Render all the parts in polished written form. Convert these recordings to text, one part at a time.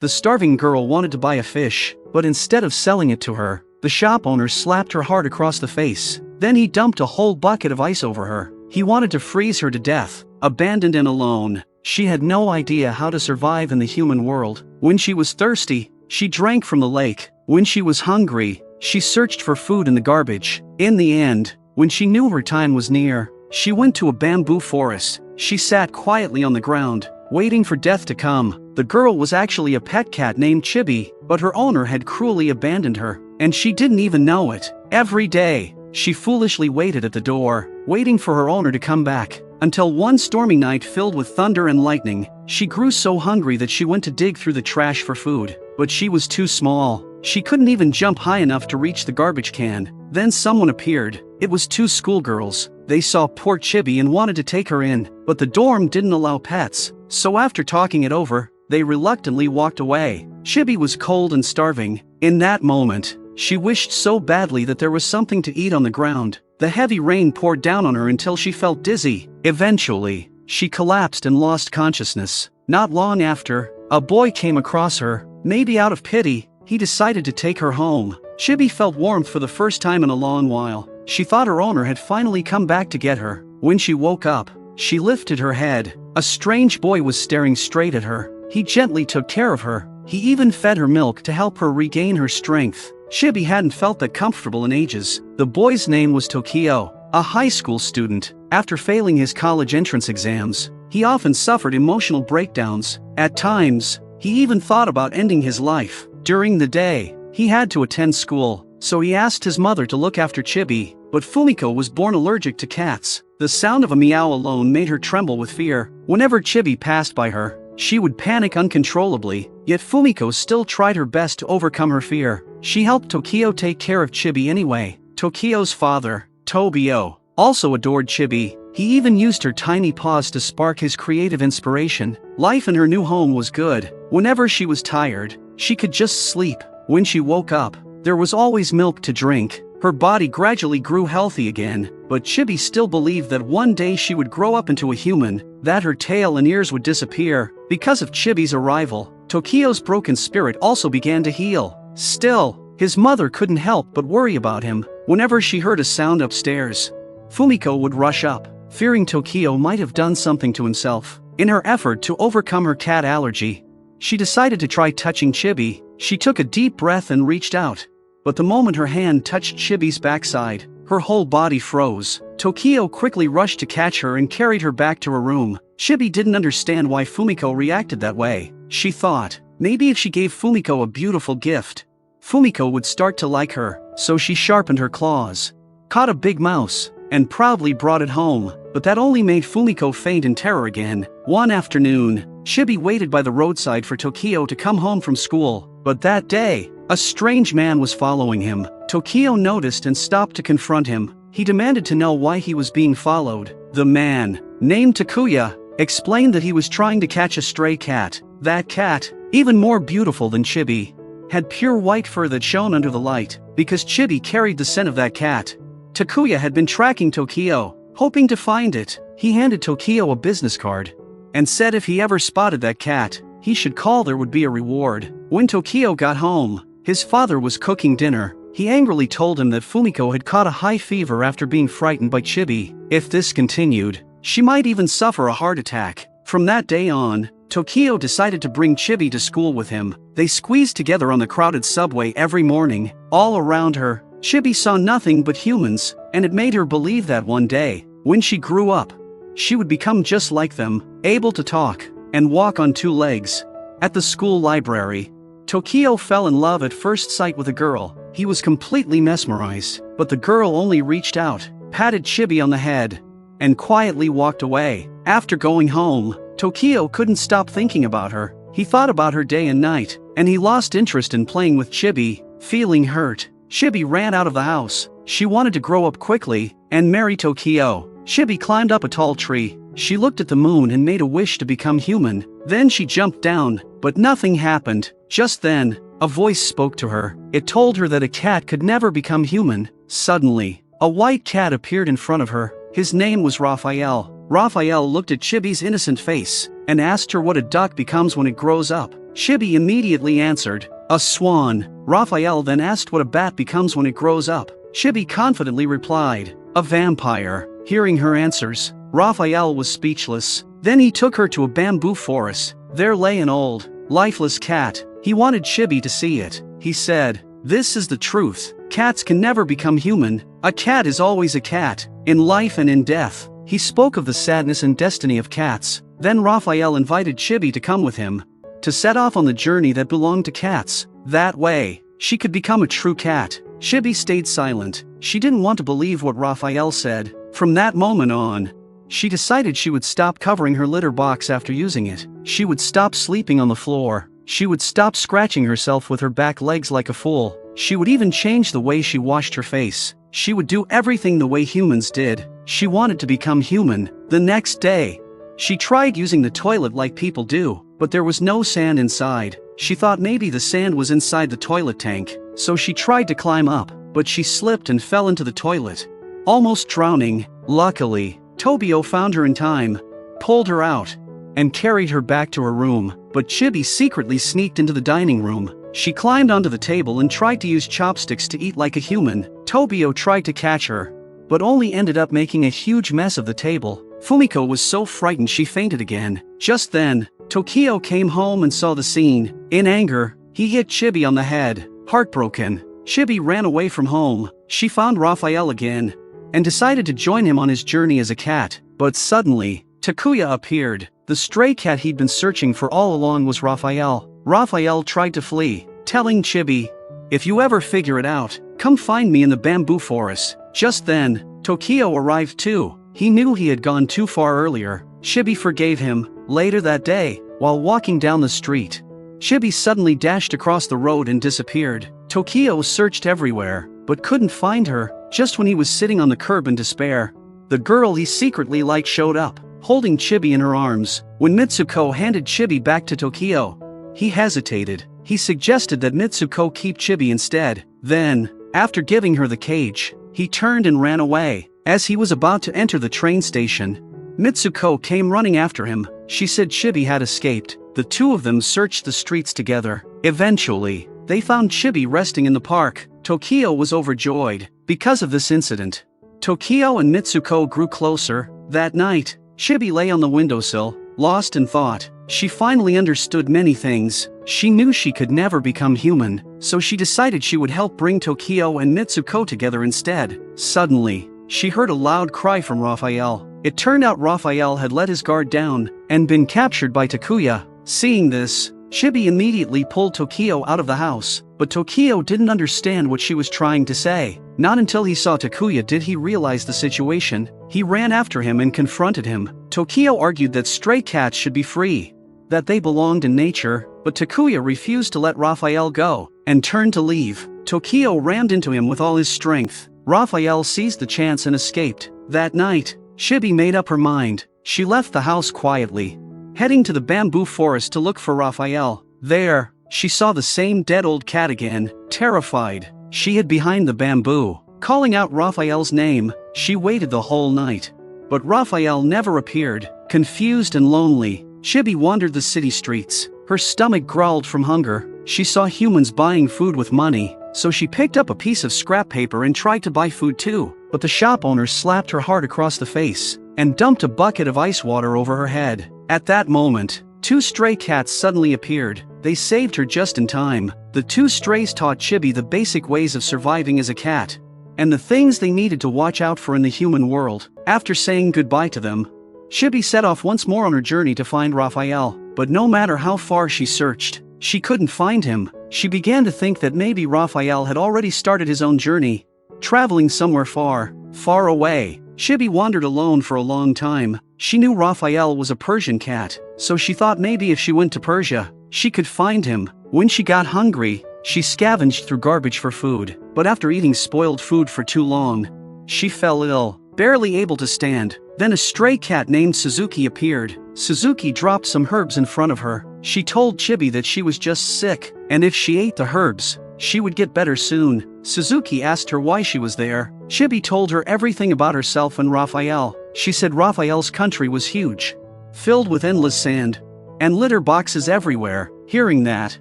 The starving girl wanted to buy a fish, but instead of selling it to her, the shop owner slapped her hard across the face. Then he dumped a whole bucket of ice over her. He wanted to freeze her to death. Abandoned and alone, she had no idea how to survive in the human world. When she was thirsty, she drank from the lake. When she was hungry, she searched for food in the garbage. In the end, when she knew her time was near, she went to a bamboo forest. She sat quietly on the ground, waiting for death to come. The girl was actually a pet cat named Chibi, but her owner had cruelly abandoned her, and she didn't even know it. Every day, she foolishly waited at the door, waiting for her owner to come back. Until one stormy night filled with thunder and lightning, she grew so hungry that she went to dig through the trash for food. But she was too small. She couldn't even jump high enough to reach the garbage can. Then someone appeared. It was two schoolgirls. They saw poor Chibi and wanted to take her in, but the dorm didn't allow pets. So after talking it over, they reluctantly walked away. Chibi was cold and starving. In that moment, she wished so badly that there was something to eat on the ground. The heavy rain poured down on her until she felt dizzy. Eventually, she collapsed and lost consciousness. Not long after, a boy came across her. Maybe out of pity, he decided to take her home. Chibi felt warmth for the first time in a long while. She thought her owner had finally come back to get her. When she woke up, she lifted her head. A strange boy was staring straight at her. He gently took care of her. He even fed her milk to help her regain her strength. Chibi hadn't felt that comfortable in ages. The boy's name was Tokio, a high school student. After failing his college entrance exams, he often suffered emotional breakdowns. At times, he even thought about ending his life. During the day, he had to attend school, so he asked his mother to look after Chibi, but Fumiko was born allergic to cats. The sound of a meow alone made her tremble with fear. Whenever Chibi passed by her, she would panic uncontrollably, yet Fumiko still tried her best to overcome her fear. She helped Tokio take care of Chibi anyway. Tokio's father, Tobio, also adored Chibi. He even used her tiny paws to spark his creative inspiration. Life in her new home was good. Whenever she was tired, she could just sleep. When she woke up, there was always milk to drink. Her body gradually grew healthy again, but Chibi still believed that one day she would grow up into a human, that her tail and ears would disappear. Because of Chibi's arrival, Tokio's broken spirit also began to heal. Still, his mother couldn't help but worry about him. Whenever she heard a sound upstairs, Fumiko would rush up, fearing Tokio might have done something to himself. In her effort to overcome her cat allergy, she decided to try touching Chibi. She took a deep breath and reached out. But the moment her hand touched Chibi's backside, her whole body froze. Tokio quickly rushed to catch her and carried her back to her room. Chibi didn't understand why Fumiko reacted that way. She thought, maybe if she gave Fumiko a beautiful gift, Fumiko would start to like her. So she sharpened her claws, caught a big mouse, and proudly brought it home. But that only made Fumiko faint in terror again. One afternoon, Chibi waited by the roadside for Tokio to come home from school. But that day, a strange man was following him. Tokio noticed and stopped to confront him. He demanded to know why he was being followed. The man, named Takuya, explained that he was trying to catch a stray cat. That cat, even more beautiful than Chibi, had pure white fur that shone under the light. Because Chibi carried the scent of that cat, Takuya had been tracking Tokio, hoping to find it. He handed Tokio a business card and said if he ever spotted that cat, he should call. There would be a reward. When Tokio got home, his father was cooking dinner. He angrily told him that Fumiko had caught a high fever after being frightened by Chibi. If this continued, she might even suffer a heart attack. From that day on, Tokio decided to bring Chibi to school with him. They squeezed together on the crowded subway every morning. All around her, Chibi saw nothing but humans, and it made her believe that one day, when she grew up, she would become just like them, able to talk and walk on two legs. At the school library, Tokio fell in love at first sight with a girl. He was completely mesmerized, but the girl only reached out, patted Chibi on the head, and quietly walked away. After going home, Tokio couldn't stop thinking about her. He thought about her day and night, and he lost interest in playing with Chibi. Feeling hurt, Chibi ran out of the house. She wanted to grow up quickly and marry Tokio. Chibi climbed up a tall tree. She looked at the moon and made a wish to become human. Then she jumped down, but nothing happened. Just then, a voice spoke to her. It told her that a cat could never become human. Suddenly, a white cat appeared in front of her. His name was Raphael. Raphael looked at Chibi's innocent face and asked her what a duck becomes when it grows up. Chibi immediately answered, "A swan." Raphael then asked what a bat becomes when it grows up. Chibi confidently replied, "A vampire." Hearing her answers, Raphael was speechless. Then he took her to a bamboo forest. There lay an old, lifeless cat. He wanted Chibi to see it. He said, "This is the truth. Cats can never become human. A cat is always a cat, in life and in death." He spoke of the sadness and destiny of cats. Then Raphael invited Chibi to come with him, to set off on the journey that belonged to cats. That way, she could become a true cat. Chibi stayed silent. She didn't want to believe what Raphael said. From that moment on, she decided she would stop covering her litter box after using it. She would stop sleeping on the floor. She would stop scratching herself with her back legs like a fool. She would even change the way she washed her face. She would do everything the way humans did. She wanted to become human. The next day, she tried using the toilet like people do, but there was no sand inside. She thought maybe the sand was inside the toilet tank, so she tried to climb up, but she slipped and fell into the toilet, almost drowning. Luckily, Tokio found her in time, pulled her out, and carried her back to her room. But Chibi secretly sneaked into the dining room. She climbed onto the table and tried to use chopsticks to eat like a human. Tokio tried to catch her, but only ended up making a huge mess of the table. Fumiko was so frightened she fainted again. Just then, Tokio came home and saw the scene. In anger, he hit Chibi on the head. Heartbroken, Chibi ran away from home. She found Raphael again, and decided to join him on his journey as a cat. But suddenly, Takuya appeared. The stray cat he'd been searching for all along was Raphael. Raphael tried to flee, telling Chibi, "If you ever figure it out, come find me in the bamboo forest." Just then, Tokio arrived too. He knew he had gone too far earlier. Chibi forgave him. Later that day, while walking down the street, Chibi suddenly dashed across the road and disappeared. Tokio searched everywhere, but couldn't find her. Just when he was sitting on the curb in despair, the girl he secretly liked showed up, holding Chibi in her arms. When Mitsuko handed Chibi back to Tokio, he hesitated. He suggested that Mitsuko keep Chibi instead. Then, after giving her the cage, he turned and ran away. As he was about to enter the train station, Mitsuko came running after him. She said Chibi had escaped. The two of them searched the streets together. Eventually, they found Chibi resting in the park. Tokio was overjoyed. Because of this incident, Tokio and Mitsuko grew closer. That night, Chibi lay on the windowsill, lost in thought. She finally understood many things. She knew she could never become human, so she decided she would help bring Tokio and Mitsuko together instead. Suddenly, she heard a loud cry from Raphael. It turned out Raphael had let his guard down and been captured by Takuya. Seeing this, Chibi immediately pulled Tokio out of the house, but Tokio didn't understand what she was trying to say. Not until he saw Takuya did he realize the situation. He ran after him and confronted him. Tokio argued that stray cats should be free, that they belonged in nature, but Takuya refused to let Raphael go, and turned to leave. Tokio rammed into him with all his strength. Raphael seized the chance and escaped. That night, Chibi made up her mind. She left the house quietly, heading to the bamboo forest to look for Raphael. There, she saw the same dead old cat again. Terrified, she hid behind the bamboo, calling out Raphael's name. She waited the whole night, but Raphael never appeared. Confused and lonely, Chibi wandered the city streets. Her stomach growled from hunger. She saw humans buying food with money, so she picked up a piece of scrap paper and tried to buy food too. But the shop owner slapped her hard across the face and dumped a bucket of ice water over her head. At that moment, two stray cats suddenly appeared. They saved her just in time. The two strays taught Chibi the basic ways of surviving as a cat, and the things they needed to watch out for in the human world. After saying goodbye to them, Chibi set off once more on her journey to find Raphael. But no matter how far she searched, she couldn't find him. She began to think that maybe Raphael had already started his own journey, traveling somewhere far, far away. Chibi wandered alone for a long time. She knew Raphael was a Persian cat, so she thought maybe if she went to Persia, she could find him. When she got hungry, she scavenged through garbage for food. But after eating spoiled food for too long, she fell ill, barely able to stand. Then a stray cat named Suzuki appeared. Suzuki dropped some herbs in front of her. She told Chibi that she was just sick, and if she ate the herbs, she would get better soon. Suzuki asked her why she was there. Chibi told her everything about herself and Raphael. She said Raphael's country was huge, filled with endless sand, and litter boxes everywhere. Hearing that,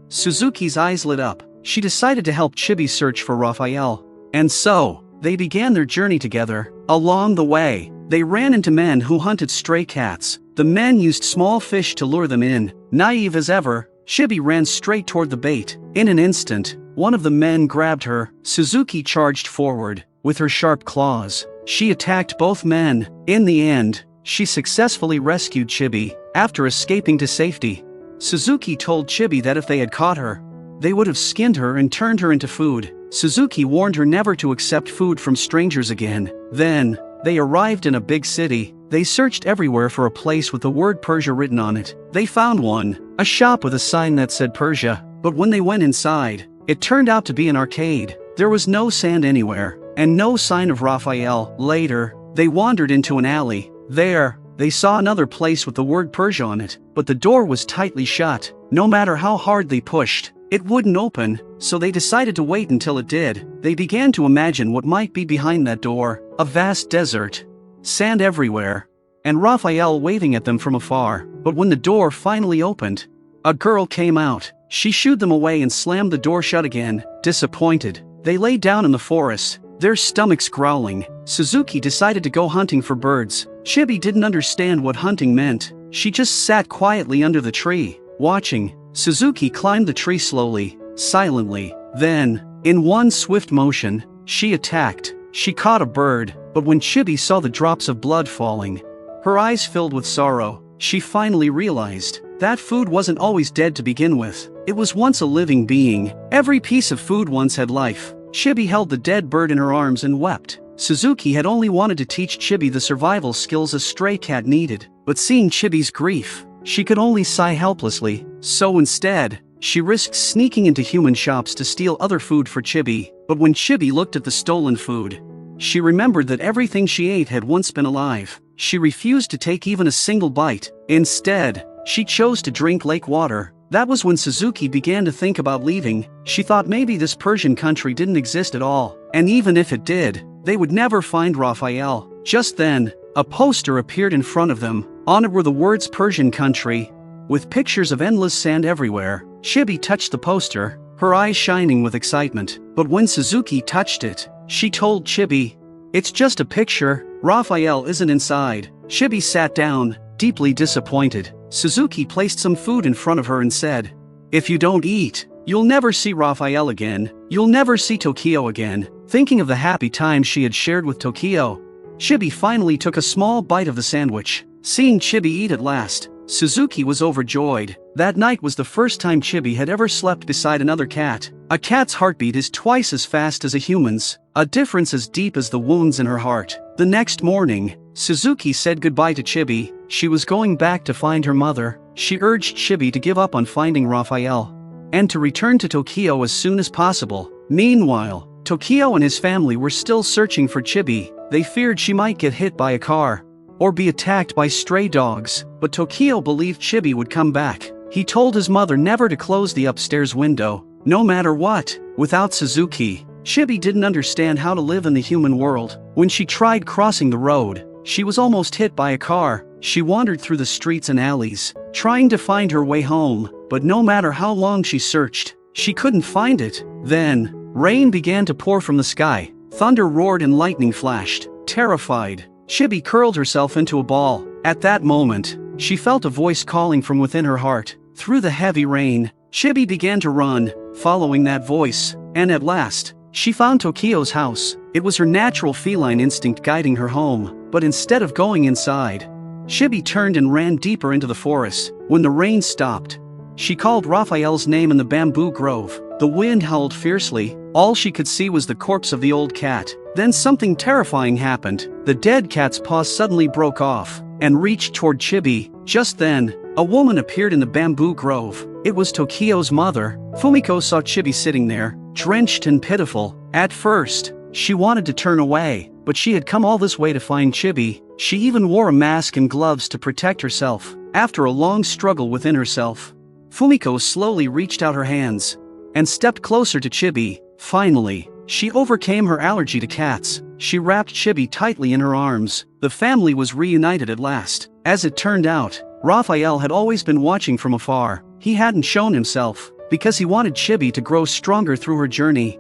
Suzuki's eyes lit up. She decided to help Chibi search for Raphael. And so, they began their journey together. Along the way, they ran into men who hunted stray cats. The men used small fish to lure them in. Naive as ever, Chibi ran straight toward the bait. In an instant, one of the men grabbed her. Suzuki charged forward. With her sharp claws, she attacked both men. In the end, she successfully rescued Chibi. After escaping to safety, Suzuki told Chibi that if they had caught her, they would have skinned her and turned her into food. Suzuki warned her never to accept food from strangers again. Then, they arrived in a big city. They searched everywhere for a place with the word Persia written on it. They found one, a shop with a sign that said Persia. But when they went inside, it turned out to be an arcade. There was no sand anywhere, and no sign of Raphael. Later, they wandered into an alley. There, they saw another place with the word Persia on it, but the door was tightly shut. No matter how hard they pushed, it wouldn't open, so they decided to wait until it did. They began to imagine what might be behind that door. A vast desert, sand everywhere, and Raphael waving at them from afar. But when the door finally opened, a girl came out. She shooed them away and slammed the door shut again. Disappointed, they lay down in the forest, their stomachs growling. Suzuki decided to go hunting for birds. Chibi didn't understand what hunting meant. She just sat quietly under the tree, watching. Suzuki climbed the tree slowly, silently. Then, in one swift motion, she attacked. She caught a bird, but when Chibi saw the drops of blood falling, her eyes filled with sorrow. She finally realized that food wasn't always dead to begin with. It was once a living being. Every piece of food once had life. Chibi held the dead bird in her arms and wept. Suzuki had only wanted to teach Chibi the survival skills a stray cat needed, but seeing Chibi's grief, she could only sigh helplessly. So instead, she risked sneaking into human shops to steal other food for Chibi. But when Chibi looked at the stolen food, she remembered that everything she ate had once been alive. She refused to take even a single bite. Instead, she chose to drink lake water. That was when Suzuki began to think about leaving. She thought maybe this Persian country didn't exist at all, and even if it did, they would never find Raphael. Just then, a poster appeared in front of them. On it were the words Persian country, with pictures of endless sand everywhere. Chibi touched the poster, her eyes shining with excitement. But when Suzuki touched it, she told Chibi, "It's just a picture, Raphael isn't inside." Chibi sat down, deeply disappointed. Suzuki placed some food in front of her and said, "If you don't eat, you'll never see Raphael again. You'll never see Tokio again." Thinking of the happy times she had shared with Tokio, Chibi finally took a small bite of the sandwich. Seeing Chibi eat at last, Suzuki was overjoyed. That night was the first time Chibi had ever slept beside another cat. A cat's heartbeat is twice as fast as a human's, a difference as deep as the wounds in her heart. The next morning, Suzuki said goodbye to Chibi. She was going back to find her mother. She urged Chibi to give up on finding Raphael and to return to Tokio as soon as possible. Meanwhile, Tokio and his family were still searching for Chibi. They feared she might get hit by a car or be attacked by stray dogs, but Tokio believed Chibi would come back. He told his mother never to close the upstairs window, no matter what. Without Suzuki, Chibi didn't understand how to live in the human world. When she tried crossing the road, she was almost hit by a car. She wandered through the streets and alleys, trying to find her way home, but no matter how long she searched, she couldn't find it. Then, rain began to pour from the sky. Thunder roared and lightning flashed. Terrified, Chibi curled herself into a ball. At that moment, she felt a voice calling from within her heart. Through the heavy rain, Chibi began to run, following that voice, and at last, she found Tokio's house. It was her natural feline instinct guiding her home, but instead of going inside, Chibi turned and ran deeper into the forest. When the rain stopped, she called Raphael's name in the bamboo grove. The wind howled fiercely. All she could see was the corpse of the old cat. Then something terrifying happened. The dead cat's paw suddenly broke off and reached toward Chibi. Just then, a woman appeared in the bamboo grove. It was Tokio's mother. Fumiko saw Chibi sitting there, drenched and pitiful. At first, she wanted to turn away, but she had come all this way to find Chibi. She even wore a mask and gloves to protect herself. After a long struggle within herself, Fumiko slowly reached out her hands and stepped closer to Chibi. Finally, she overcame her allergy to cats. She wrapped Chibi tightly in her arms. The family was reunited at last. As it turned out, Raphael had always been watching from afar. He hadn't shown himself, because he wanted Chibi to grow stronger through her journey.